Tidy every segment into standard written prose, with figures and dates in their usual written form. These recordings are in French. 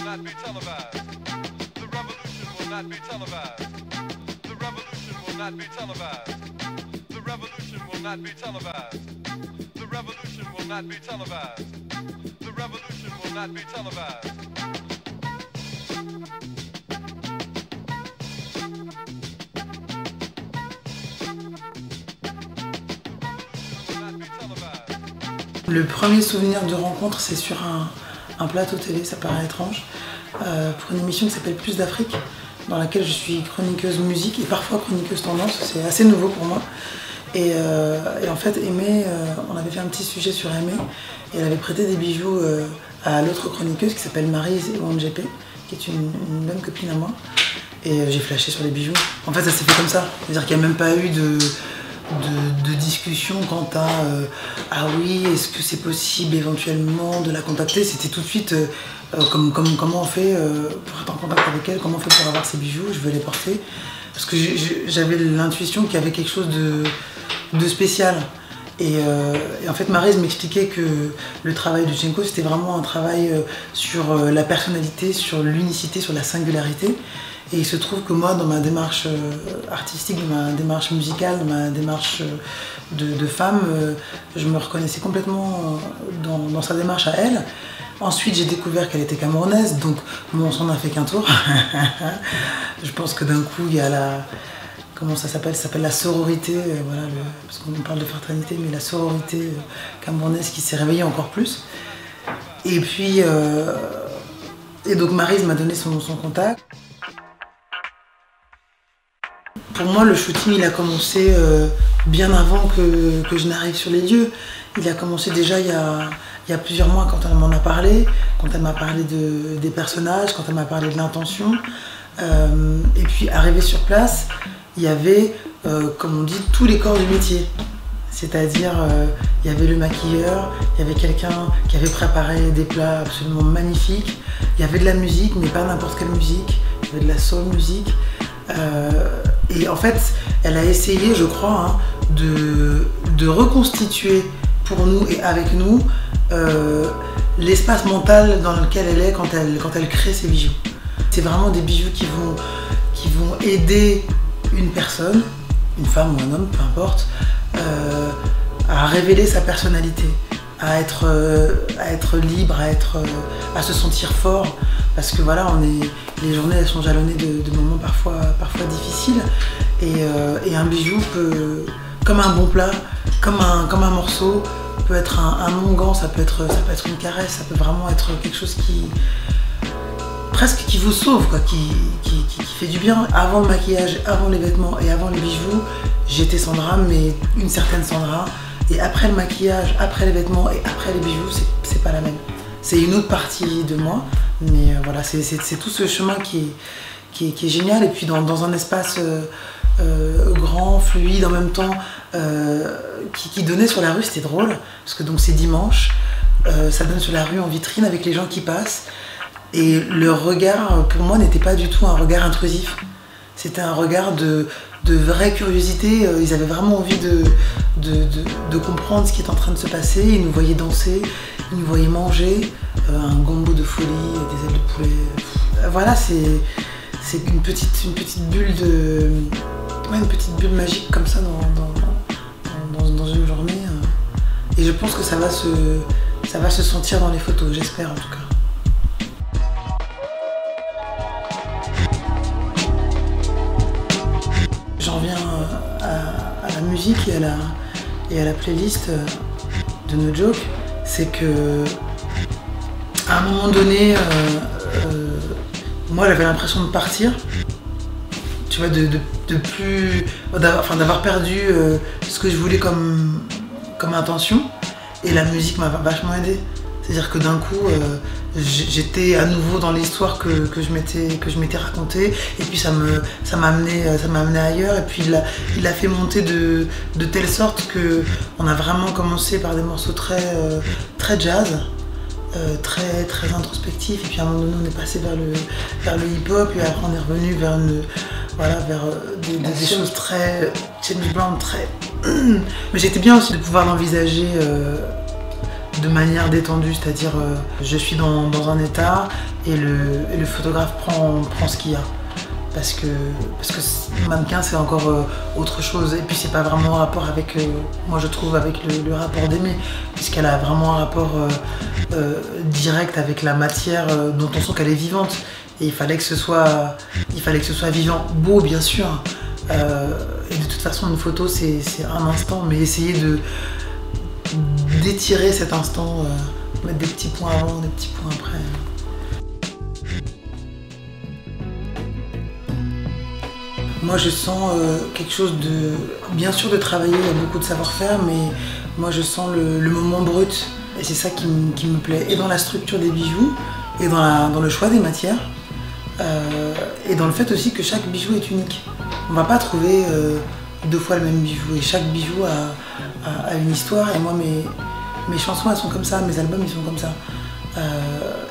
not be televised. The revolution will not be televised. The revolution will not be televised. The revolution will not be televised. The revolution will not be televised. The revolution will not be televised. Le premier souvenir de rencontre, c'est sur un plateau télé, ça paraît étrange, pour une émission qui s'appelle Plus d'Afrique, dans laquelle je suis chroniqueuse musique et parfois chroniqueuse tendance, c'est assez nouveau pour moi. Et en fait, Aimée, on avait fait un petit sujet sur Aimée, et elle avait prêté des bijoux à l'autre chroniqueuse qui s'appelle Maryse Ewangjepe, qui est une bonne copine à moi. Et j'ai flashé sur les bijoux. En fait, ça s'est fait comme ça, c'est-à-dire qu'il n'y a même pas eu de discussion quant à ah oui, est-ce que c'est possible éventuellement de la contacter. C'était tout de suite comment on fait pour être en contact avec elle, comment on fait pour avoir ces bijoux, je veux les porter. Parce que j'avais l'intuition qu'il y avait quelque chose de spécial. Et en fait, Maryse m'expliquait que le travail de Djenko, c'était vraiment un travail sur la personnalité, sur l'unicité, sur la singularité. Et il se trouve que moi, dans ma démarche artistique, dans ma démarche musicale, dans ma démarche de femme, je me reconnaissais complètement dans sa démarche à elle. Ensuite, j'ai découvert qu'elle était camerounaise, donc bon, on s'en a fait qu'un tour. Je pense que d'un coup, il y a la... Comment ça s'appelle? Ça s'appelle la sororité, voilà, parce qu'on parle de fraternité, mais la sororité camerounaise qui s'est réveillée encore plus. Et puis, et donc Maryse m'a donné son contact. Pour moi, le shooting, il a commencé bien avant que je n'arrive sur les lieux. Il a commencé déjà il y a plusieurs mois quand elle m'en a parlé, quand elle m'a parlé des personnages, quand elle m'a parlé de l'intention. Et puis, arrivé sur place, il y avait, comme on dit, tous les corps du métier. C'est-à-dire, il y avait le maquilleur, il y avait quelqu'un qui avait préparé des plats absolument magnifiques. Il y avait de la musique, mais pas n'importe quelle musique. Il y avait de la soul music. Et en fait, elle a essayé, je crois, de reconstituer pour nous et avec nous l'espace mental dans lequel elle est quand elle crée ses bijoux. C'est vraiment des bijoux qui vont aider une personne, une femme ou un homme, peu importe, à révéler sa personnalité, à être libre, à se sentir fort. Parce que voilà, les journées elles sont jalonnées de moments parfois difficiles. Et un bijou peut, comme un bon plat, comme un morceau, peut être un onguent, ça peut être une caresse, ça peut vraiment être quelque chose presque qui vous sauve, quoi, qui fait du bien. Avant le maquillage, avant les vêtements et avant les bijoux, j'étais Sandra, mais une certaine Sandra. Et après le maquillage, après les vêtements et après les bijoux, c'est pas la même. C'est une autre partie de moi, mais voilà, c'est tout ce chemin qui est génial. Et puis dans un espace grand, fluide, en même temps, qui donnait sur la rue, c'était drôle, parce que donc c'est dimanche, ça donne sur la rue en vitrine avec les gens qui passent. Et leur regard, pour moi, n'était pas du tout un regard intrusif. C'était un regard de vraie curiosité. Ils avaient vraiment envie de comprendre ce qui est en train de se passer. Ils nous voyaient danser, ils nous voyaient manger, un gombo de folie, des ailes de poulet. Voilà, c'est une petite bulle une petite bulle magique comme ça dans une journée. Et je pense que ça va se sentir dans les photos, j'espère en tout cas. J'en viens à la musique et à la playlist de No Joke. C'est que à un moment donné, moi j'avais l'impression de partir, tu vois, d'avoir perdu ce que je voulais comme intention, et la musique m'a vachement aidé. C'est-à-dire que d'un coup, j'étais à nouveau dans l'histoire que je m'étais racontée, et puis ça m'a amené ailleurs, et puis il a fait monter de telle sorte que on a vraiment commencé par des morceaux très jazz, très introspectifs, et puis à un moment donné on est passé vers le hip-hop, et après on est revenu vers des choses très James Brown, très. Mais j'étais bien aussi de pouvoir l'envisager de manière détendue, c'est-à-dire je suis dans un état et le photographe prend ce qu'il y a. Parce que mannequin c'est encore autre chose, et puis c'est pas vraiment en rapport avec, moi je trouve, avec le rapport d'Aimée, puisqu'elle a vraiment un rapport direct avec la matière dont on sent qu'elle est vivante, et il fallait que ce soit vivant, beau bien sûr, et de toute façon une photo c'est un instant, mais essayer d'étirer cet instant, mettre des petits points avant, des petits points après. Moi je sens quelque chose de, bien sûr de travailler, il y a beaucoup de savoir-faire, mais moi je sens le moment brut, et c'est ça qui me plaît, et dans la structure des bijoux, et dans le choix des matières, et dans le fait aussi que chaque bijou est unique. On va pas trouver 2 fois le même bijou, et chaque bijou a une histoire, et moi mes chansons elles sont comme ça, mes albums ils sont comme ça.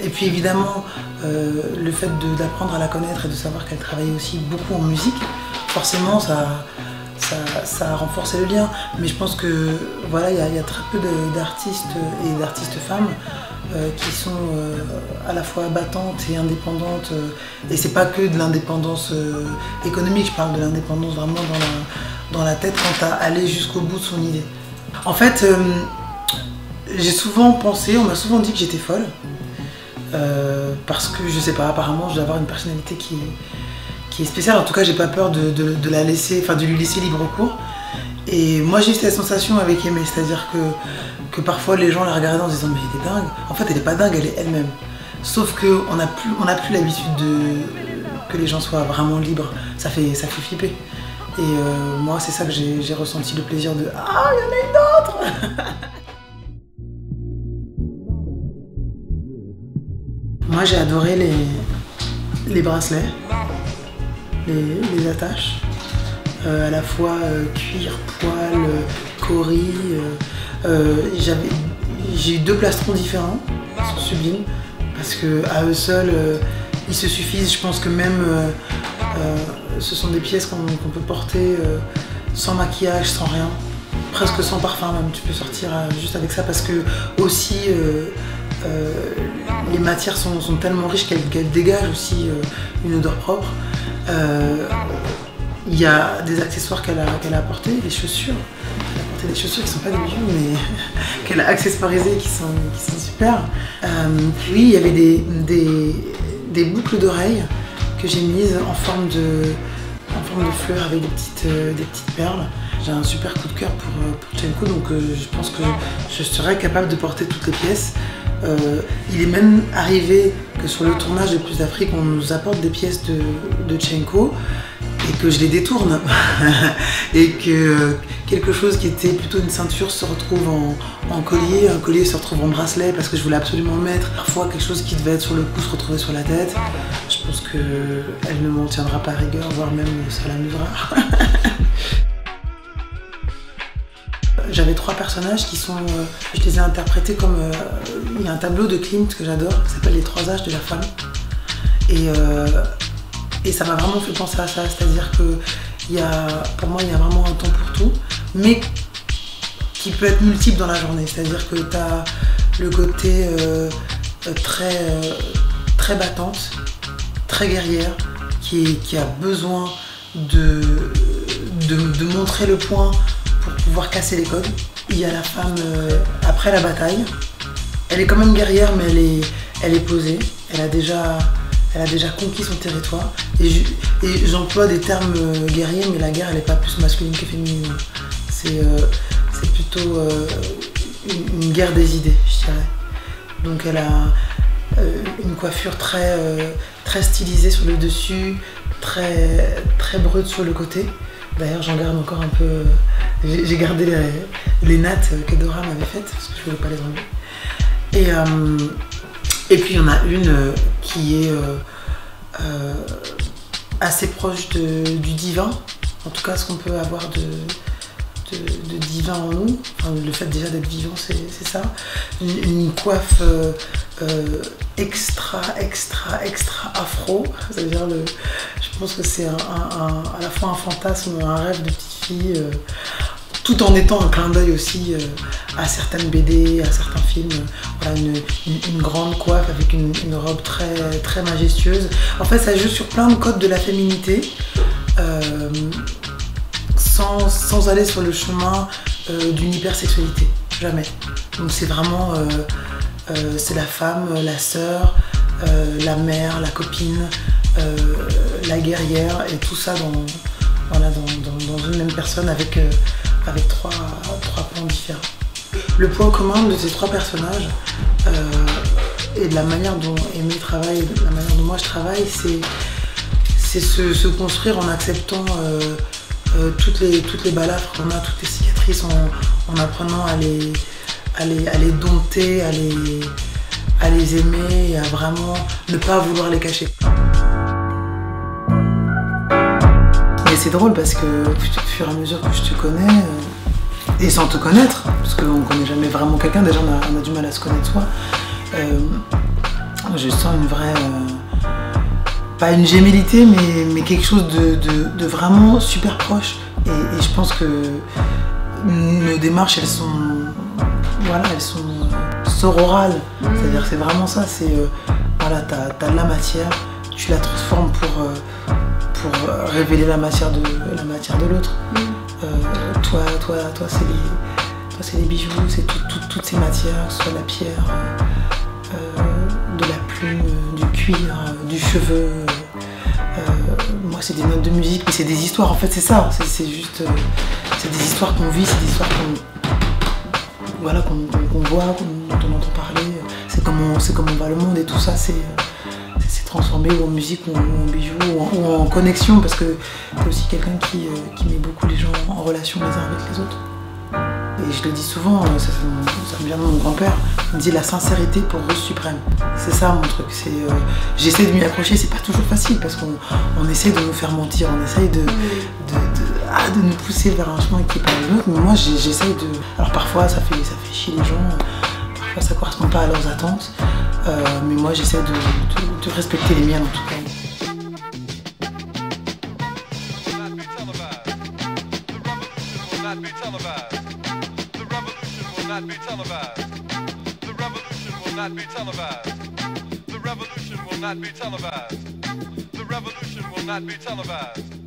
Et puis évidemment, le fait d'apprendre à la connaître et de savoir qu'elle travaille aussi beaucoup en musique, forcément ça a renforcé le lien. Mais je pense que voilà, il y a très peu d'artistes et d'artistes femmes qui sont à la fois battantes et indépendantes. Et c'est pas que de l'indépendance économique, je parle de l'indépendance vraiment dans la tête quant à aller jusqu'au bout de son idée. En fait, j'ai souvent pensé, on m'a souvent dit que j'étais folle, parce que je sais pas, apparemment je dois avoir une personnalité qui est spéciale. En tout cas j'ai pas peur de la laisser, enfin de lui laisser libre cours. Et moi j'ai eu cette sensation avec Aimée, c'est-à-dire que parfois les gens la regardaient en se disant mais elle est dingue. En fait elle est pas dingue, elle est elle-même. Sauf qu'on n'a plus l'habitude que les gens soient vraiment libres, ça fait flipper. Et moi c'est ça que j'ai ressenti, le plaisir de ah il y en a une autre. Moi j'ai adoré les bracelets, les attaches, à la fois cuir, poil, cori. J'ai eu 2 plastrons différents, ils sont sublimes, parce qu'à eux seuls, ils se suffisent. Je pense que même ce sont des pièces qu'on peut porter sans maquillage, sans rien, presque sans parfum même. Tu peux sortir juste avec ça, parce que aussi les matières sont tellement riches qu'elles dégagent aussi une odeur propre. Il y a des accessoires qu'elle a apportés, les chaussures. Elle a apporté des chaussures qui ne sont pas des bijoux, mais qu'elle a accessoirisées, qui sont super. Oui, il y avait des boucles d'oreilles que j'ai mises en forme de fleurs avec des petites perles. J'ai un super coup de cœur pour Tchenko, donc je pense que je serais capable de porter toutes les pièces. Il est même arrivé que sur le tournage de Plus d'Afrique, on nous apporte des pièces de Tchenko et que je les détourne. Et que quelque chose qui était plutôt une ceinture se retrouve en collier, un collier se retrouve en bracelet parce que je voulais absolument le mettre. Parfois quelque chose qui devait être sur le cou se retrouvait sur la tête. Je pense qu'elle ne m'en tiendra pas à rigueur, voire même ça l'amusera. J'avais 3 personnages qui sont, je les ai interprétés comme, il y a un tableau de Klimt que j'adore, qui s'appelle Les 3 âges de la femme. Et ça m'a vraiment fait penser à ça, c'est-à-dire que pour moi il y a vraiment un temps pour tout, mais qui peut être multiple dans la journée. C'est-à-dire que tu as le côté très battante, très guerrière, qui a besoin de montrer le point pour pouvoir casser les codes. Il y a la femme après la bataille. Elle est quand même guerrière, mais elle est posée. Elle a déjà conquis son territoire. Et j'emploie des termes guerriers, mais la guerre, elle n'est pas plus masculine que féminine. C'est plutôt une guerre des idées, je dirais. Donc elle a une coiffure très stylisée sur le dessus, très brute sur le côté. D'ailleurs, j'en garde encore un peu. J'ai gardé les nattes que Dora m'avait faites parce que je ne voulais pas les enlever. Et puis il y en a une qui est assez proche du divin, en tout cas ce qu'on peut avoir de divin en nous. Enfin, le fait déjà d'être vivant, c'est ça. Une coiffe extra afro. Ça veut dire je pense que c'est à la fois un fantasme, un rêve de petite fille. tout en étant un clin d'œil aussi à certaines BD, à certains films. Voilà, une grande coiffe avec une robe très, très majestueuse. En fait, ça joue sur plein de codes de la féminité, sans aller sur le chemin d'une hypersexualité, jamais. Donc c'est vraiment, c'est la femme, la sœur, la mère, la copine, la guerrière, et tout ça dans une même personne avec trois plans différents. Le point commun de ces trois personnages et de la manière dont Aimé travaille, de la manière dont moi je travaille, c'est se construire en acceptant toutes les balafres qu'on a, toutes les cicatrices, en apprenant à les dompter, à les aimer et à vraiment ne pas vouloir les cacher. Mais c'est drôle parce que au fur et à mesure que je te connais, et sans te connaître, parce qu'on ne connaît jamais vraiment quelqu'un, déjà on a du mal à se connaître soi, je sens une vraie, pas une gémellité, mais quelque chose de vraiment super proche. Et je pense que nos démarches, elles sont sororales. C'est-à-dire c'est vraiment ça, c'est voilà, t'as de la matière, tu la transformes pour révéler la matière de l'autre. Toi c'est les bijoux, c'est toutes ces matières, que ce soit la pierre, de la plume, du cuir, du cheveu. Moi c'est des notes de musique, mais c'est des histoires, en fait c'est ça, c'est juste, c'est des histoires qu'on vit, c'est des histoires qu'on voit, dont on entend parler, c'est comme on voit le monde, et tout ça c'est transformé ou en musique ou en bijoux ou en connexion, parce que t'es aussi quelqu'un qui met beaucoup les gens en relation les uns avec les autres. Et je le dis souvent, ça me vient de mon grand-père, il me dit la sincérité pour Rose suprême. C'est ça mon truc, j'essaie de m'y accrocher, c'est pas toujours facile parce qu'on essaie de nous faire mentir, on essaie de nous pousser vers un chemin qui est pas le nôtre, mais moi j'essaie de... Alors parfois ça fait chier les gens, parfois ça correspond pas à leurs attentes, mais moi j'essaie de respecter les miennes en tout cas. The revolution will not be televised. The revolution will not be televised.